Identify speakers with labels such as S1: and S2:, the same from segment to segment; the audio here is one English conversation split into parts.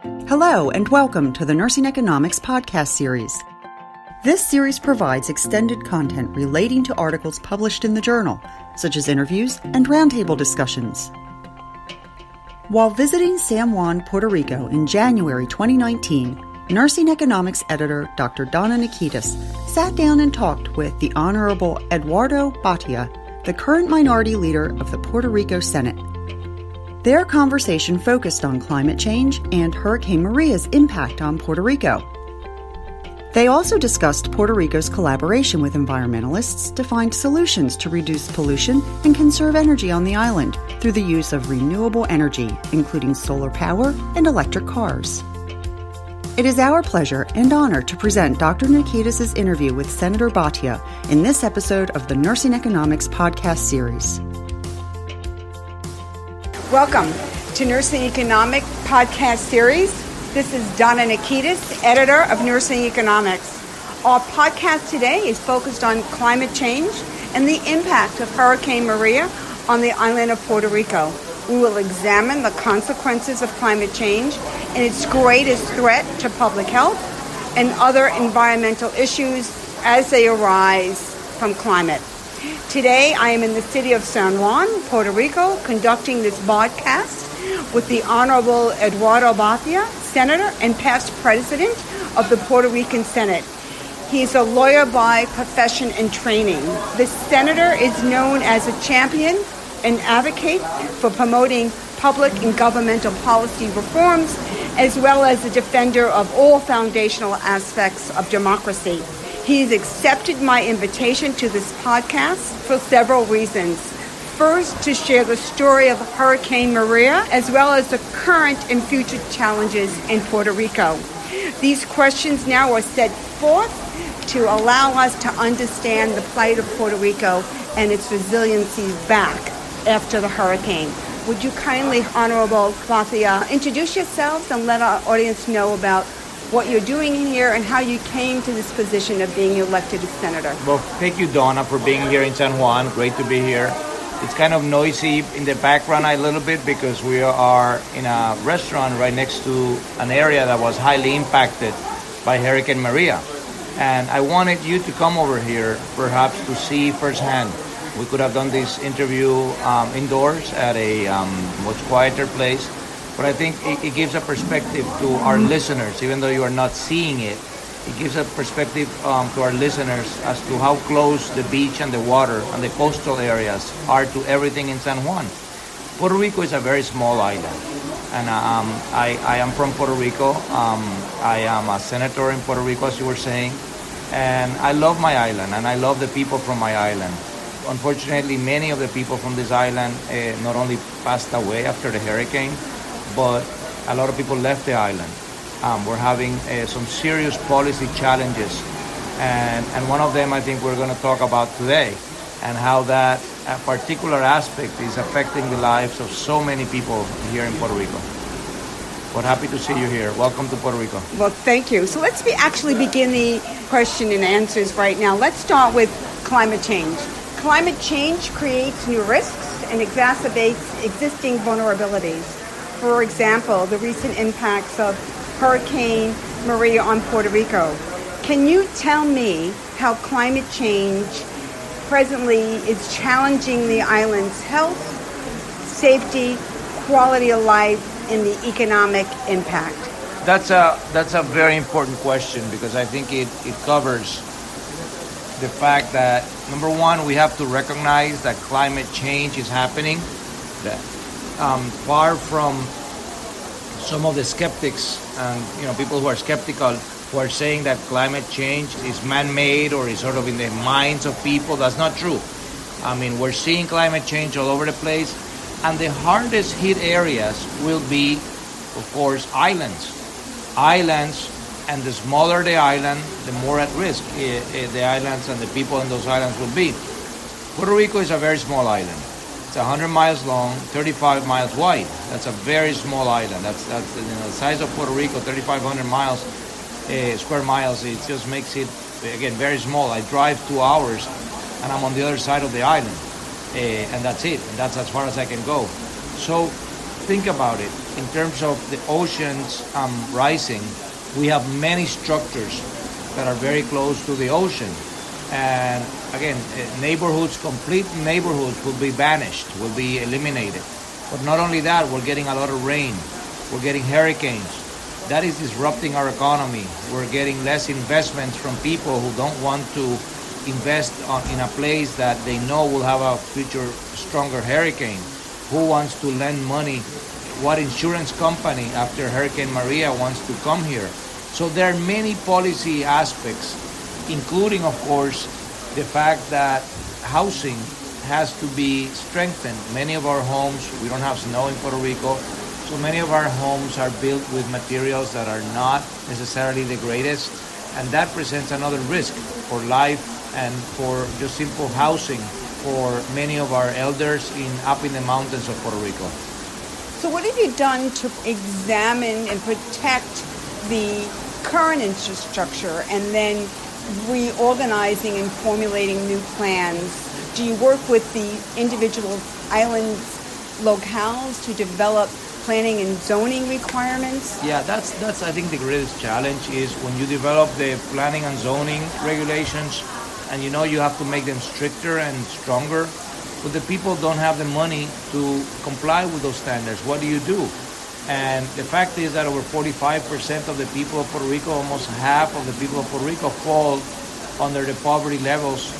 S1: Hello, and welcome to the Nursing Economics podcast series. This series provides extended content relating to articles published in the journal, such as interviews and roundtable discussions. While visiting San Juan, Puerto Rico in January 2019, Nursing Economics editor Dr. Donna Nickitas sat down and talked with the Honorable Eduardo Bhatia, the current minority leader of the Puerto Rico Senate. Their conversation focused on climate change and Hurricane Maria's impact on Puerto Rico. They also discussed Puerto Rico's collaboration with environmentalists to find solutions to reduce pollution and conserve energy on the island through the use of renewable energy, including solar power and electric cars. It is our pleasure and honor to present Dr. Nickitas' interview with Senator Bhatia in this episode of the Nursing Economics podcast series.
S2: Welcome to Nursing Economics podcast series. This is Donna Nickitas, editor of Nursing Economics. Our podcast today is focused on climate change and the impact of Hurricane Maria on the island of Puerto Rico. We will examine the consequences of climate change and its greatest threat to public health and other environmental issues as they arise from climate. Today, I am in the city of San Juan, Puerto Rico, conducting this podcast with the Honorable Eduardo Bhatia, Senator and past President of the Puerto Rican Senate. He's a lawyer by profession and training. The Senator is known as a champion and advocate for promoting public and governmental policy reforms, as well as a defender of all foundational aspects of democracy. He's accepted my invitation to this podcast for several reasons. First, to share the story of Hurricane Maria, as well as the current and future challenges in Puerto Rico. These questions now are set forth to allow us to understand the plight of Puerto Rico and its resiliency back after the hurricane. Would you kindly, Honorable Bhatia, introduce yourselves and let our audience know about what you're doing here and how you came to this position of being elected as senator?
S3: Well, thank you, Donna, for being here in San Juan. Great to be here. It's kind of noisy in the background a little bit because we are in a restaurant right next to an area that was highly impacted by Hurricane Maria. And I wanted you to come over here, perhaps to see firsthand. We could have done this interview indoors at a much quieter place. But I think it gives a perspective to our listeners, even though you are not seeing it. It gives a perspective to our listeners as to how close the beach and the water and the coastal areas are to everything in San Juan. Puerto Rico is a very small island. And I am from Puerto Rico. I am a senator in Puerto Rico, as you were saying. And I love my island, and I love the people from my island. Unfortunately, many of the people from this island not only passed away after the hurricane, but a lot of people left the island. We're having some serious policy challenges, and one of them I think we're going to talk about today, and how that particular aspect is affecting the lives of so many people here in Puerto Rico. But happy to see you here. Welcome to Puerto Rico.
S2: Well, thank you. So let's actually begin the question and answers right now. Let's start with climate change. Climate change creates new risks and exacerbates existing vulnerabilities. For example, the recent impacts of Hurricane Maria on Puerto Rico. Can you tell me how climate change presently is challenging the island's health, safety, quality of life, and the economic impact?
S3: That's a very important question because I think it covers the fact that, number one, we have to recognize that climate change is happening. That far from some of the skeptics and people who are skeptical, who are saying that climate change is man-made or is sort of in the minds of people, that's not true. I mean, we're seeing climate change all over the place, and the hardest hit areas will be, of course, islands. Islands, and the smaller the island, the more at risk the islands and the people in those islands will be. Puerto Rico is a very small island. It's 100 miles long, 35 miles wide. That's a very small island. That's the size of Puerto Rico, 3,500 miles, square miles. It just makes it, again, very small. I drive 2 hours and I'm on the other side of the island. And that's it. And that's as far as I can go. So think about it, in terms of the oceans rising, we have many structures that are very close to the ocean. And again, neighborhoods, complete neighborhoods will be vanished, will be eliminated. But not only that, we're getting a lot of rain. We're getting hurricanes. That is disrupting our economy. We're getting less investments from people who don't want to invest in a place that they know will have a future stronger hurricane. Who wants to lend money? What insurance company after Hurricane Maria wants to come here? So there are many policy aspects, including, of course, the fact that housing has to be strengthened. Many of our homes, we don't have snow in Puerto Rico, so many of our homes are built with materials that are not necessarily the greatest, and that presents another risk for life and for just simple housing for many of our elders up in the mountains of Puerto Rico.
S2: So what have you done to examine and protect the current infrastructure and then reorganizing and formulating new plans? Do you work with the individual island locales to develop planning and zoning requirements?
S3: Yeah, that's I think the greatest challenge is when you develop the planning and zoning regulations, and you know you have to make them stricter and stronger, but the people don't have the money to comply with those standards. What do you do? And the fact is that over 45% of the people of Puerto Rico, almost half of the people of Puerto Rico, fall under the poverty levels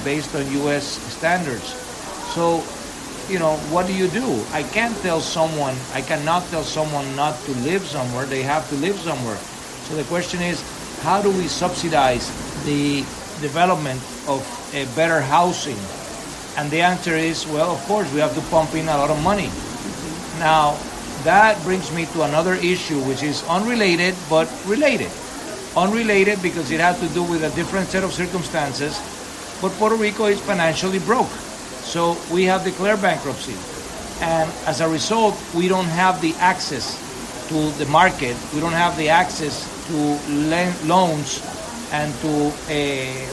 S3: based on U.S. standards. So, you know, what do you do? I cannot tell someone not to live somewhere. They have to live somewhere. So the question is, how do we subsidize the development of a better housing? And the answer is, well, of course, we have to pump in a lot of money. Now, that brings me to another issue, which is unrelated, but related. Unrelated because it has to do with a different set of circumstances, but Puerto Rico is financially broke. So we have declared bankruptcy. And as a result, we don't have the access to the market. We don't have the access to loans and to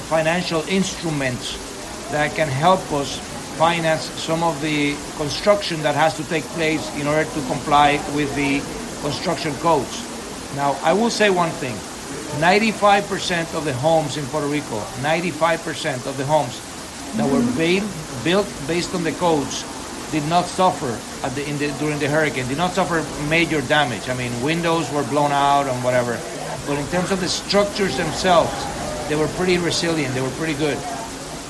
S3: financial instruments that can help us finance some of the construction that has to take place in order to comply with the construction codes. Now, I will say one thing. 95% of the homes in Puerto Rico, 95% of the homes that were built based on the codes did not suffer during the hurricane, did not suffer major damage. I mean, windows were blown out and whatever. But in terms of the structures themselves, they were pretty resilient, they were pretty good.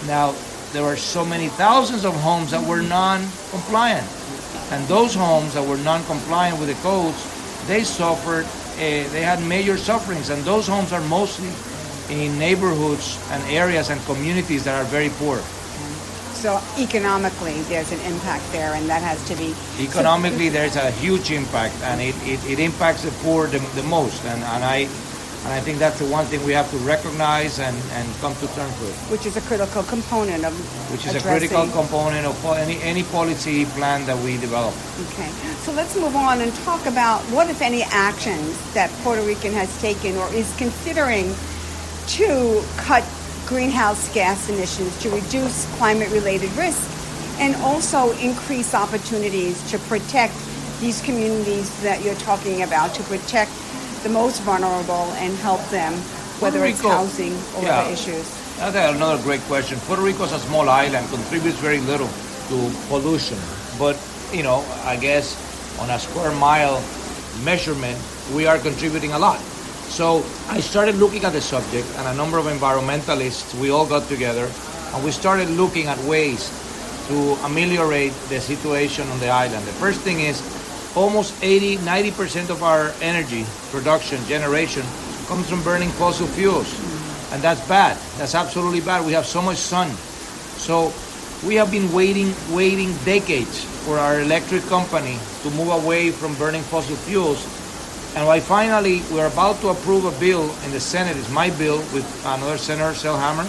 S3: Now, there were so many thousands of homes that were non-compliant. And those homes that were non-compliant with the codes, they suffered, they had major sufferings. And those homes are mostly in neighborhoods and areas and communities that are very poor.
S2: So economically, there's an impact there, and that has to be...
S3: Economically, there's a huge impact, and it impacts the poor the most. And I think that's the one thing we have to recognize and come to terms with.
S2: Which is a critical component of
S3: Which is a critical component of any policy plan that we develop.
S2: Okay. So let's move on and talk about what, if any, actions that Puerto Rican has taken or is considering to cut greenhouse gas emissions, to reduce climate-related risk, and also increase opportunities to protect these communities that you're talking about, to protect the most vulnerable and help them, whether it's housing or other issues.
S3: That's another great question. Puerto Rico is a small island, contributes very little to pollution. But, you know, I guess on a square mile measurement, we are contributing a lot. So I started looking at the subject, and a number of environmentalists, we all got together, and we started looking at ways to ameliorate the situation on the island. The first thing is almost 90% of our energy production, generation, comes from burning fossil fuels. And that's bad. That's absolutely bad. We have so much sun. So we have been waiting decades for our electric company to move away from burning fossil fuels. And why finally we're about to approve a bill in the Senate, it's my bill with another Senator Selhammer,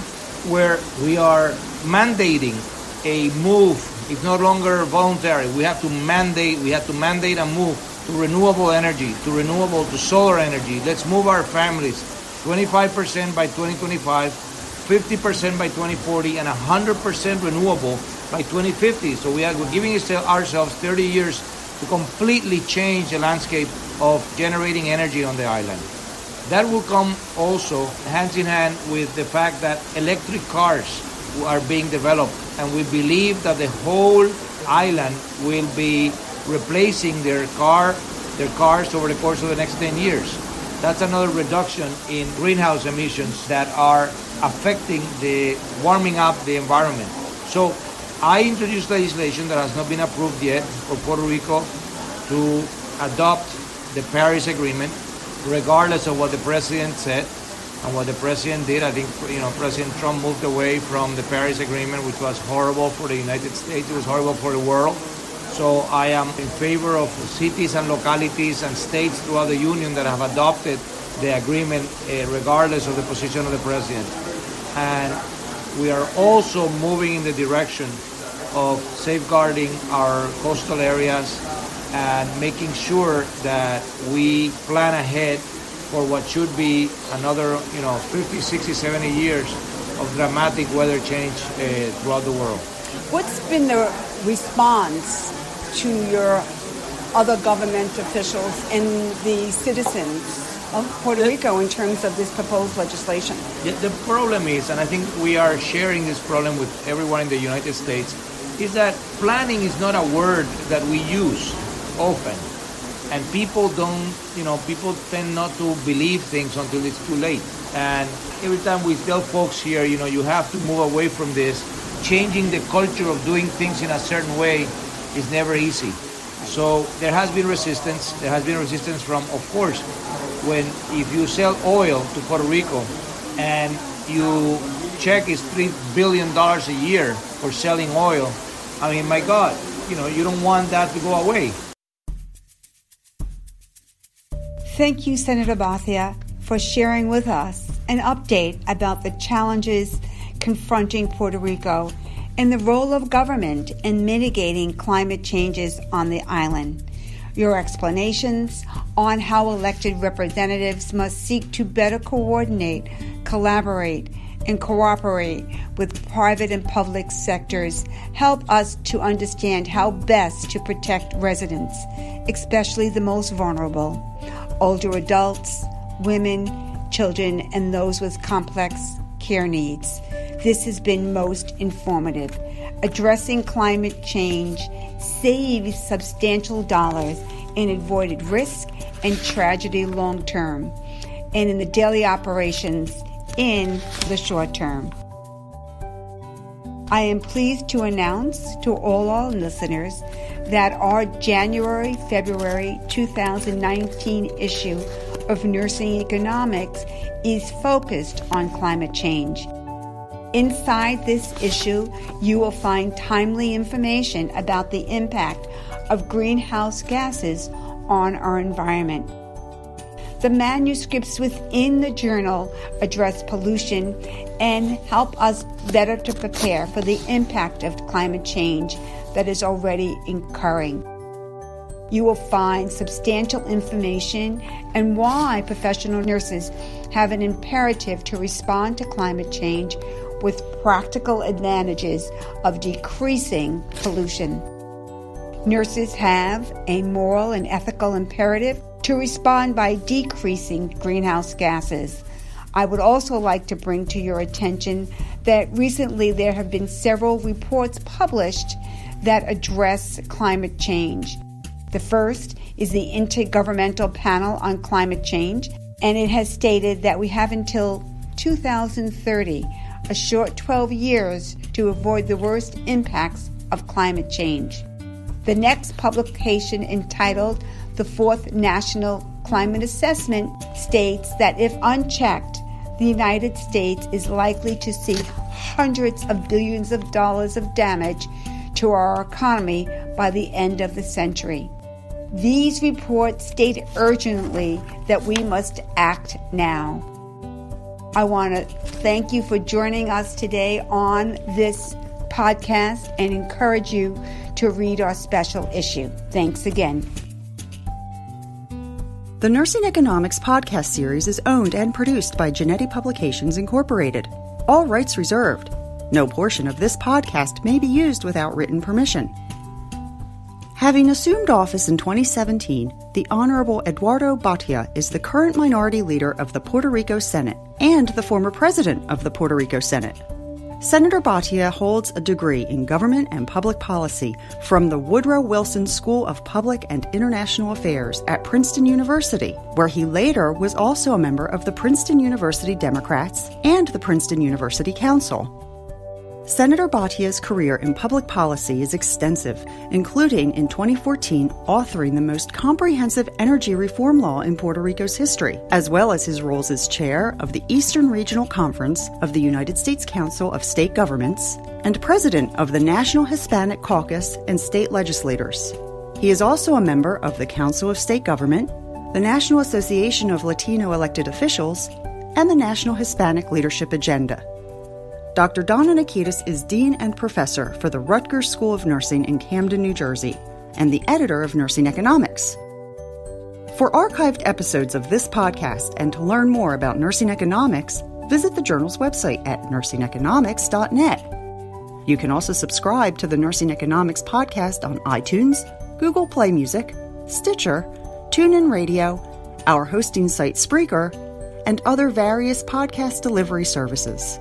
S3: where we are mandating a move. It's no longer voluntary. We have to mandate a move to renewable energy, to solar energy. Let's move our families 25% by 2025, 50% by 2040, and 100% renewable by 2050. So we're giving ourselves 30 years to completely change the landscape of generating energy on the island. That will come also hand in hand with the fact that electric cars are being developed, and we believe that the whole island will be replacing their cars over the course of the next 10 years. That's another reduction in greenhouse emissions that are affecting the warming up the environment. So I introduced legislation that has not been approved yet for Puerto Rico to adopt the Paris Agreement, regardless of what the president said and what the president did. I think, President Trump moved away from the Paris Agreement, which was horrible for the United States. It was horrible for the world. So I am in favor of cities and localities and states throughout the union that have adopted the agreement regardless of the position of the president. And we are also moving in the direction of safeguarding our coastal areas and making sure that we plan ahead for what should be another 50, 60, 70 years of dramatic weather change throughout the world.
S2: What's been the response to your other government officials and the citizens of Puerto Rico in terms of this proposed legislation?
S3: The problem is, and I think we are sharing this problem with everyone in the United States, is that planning is not a word that we use often. And people tend not to believe things until it's too late. And every time we tell folks here, you have to move away from this. Changing the culture of doing things in a certain way is never easy. So there has been resistance. There has been resistance from, of course, if you sell oil to Puerto Rico and you check is $3 billion a year for selling oil, I mean, my God, you don't want that to go away.
S2: Thank you, Senator Bhatia, for sharing with us an update about the challenges confronting Puerto Rico and the role of government in mitigating climate changes on the island. Your explanations on how elected representatives must seek to better coordinate, collaborate, and cooperate with private and public sectors help us to understand how best to protect residents, especially the most vulnerable, older adults, women, children, and those with complex care needs. This has been most informative. Addressing climate change saves substantial dollars in avoided risk and tragedy long term, and in the daily operations in the short term. I am pleased to announce to all our listeners that our January-February 2019 issue of Nursing Economics is focused on climate change. Inside this issue, you will find timely information about the impact of greenhouse gases on our environment. The manuscripts within the journal address pollution and help us better to prepare for the impact of climate change that is already occurring. You will find substantial information and why professional nurses have an imperative to respond to climate change with practical advantages of decreasing pollution. Nurses have a moral and ethical imperative to respond by decreasing greenhouse gases. I would also like to bring to your attention that recently there have been several reports published that address climate change. The first is the Intergovernmental Panel on Climate Change, and it has stated that we have until 2030, a short 12 years, to avoid the worst impacts of climate change. The next publication, entitled The Fourth National Climate Assessment, states that if unchecked, the United States is likely to see hundreds of billions of dollars of damage to our economy by the end of the century. These reports state urgently that we must act now. I want to thank you for joining us today on this podcast and encourage you to read our special issue. Thanks again.
S1: The Nursing Economics podcast series is owned and produced by Genetti Publications Incorporated. All rights reserved. No portion of this podcast may be used without written permission. Having assumed office in 2017, the Honorable Eduardo Bhatia is the current minority leader of the Puerto Rico Senate and the former president of the Puerto Rico Senate. Senator Bhatia holds a degree in government and public policy from the Woodrow Wilson School of Public and International Affairs at Princeton University, where he later was also a member of the Princeton University Democrats and the Princeton University Council. Senator Bhatia's career in public policy is extensive, including in 2014 authoring the most comprehensive energy reform law in Puerto Rico's history, as well as his roles as chair of the Eastern Regional Conference of the United States Council of State Governments and president of the National Hispanic Caucus and state legislators. He is also a member of the Council of State Government, the National Association of Latino Elected Officials, and the National Hispanic Leadership Agenda. Dr. Donna Nickitas is Dean and Professor for the Rutgers School of Nursing in Camden, New Jersey, and the editor of Nursing Economics. For archived episodes of this podcast and to learn more about nursing economics, visit the journal's website at nursingeconomics.net. You can also subscribe to the Nursing Economics podcast on iTunes, Google Play Music, Stitcher, TuneIn Radio, our hosting site Spreaker, and other various podcast delivery services.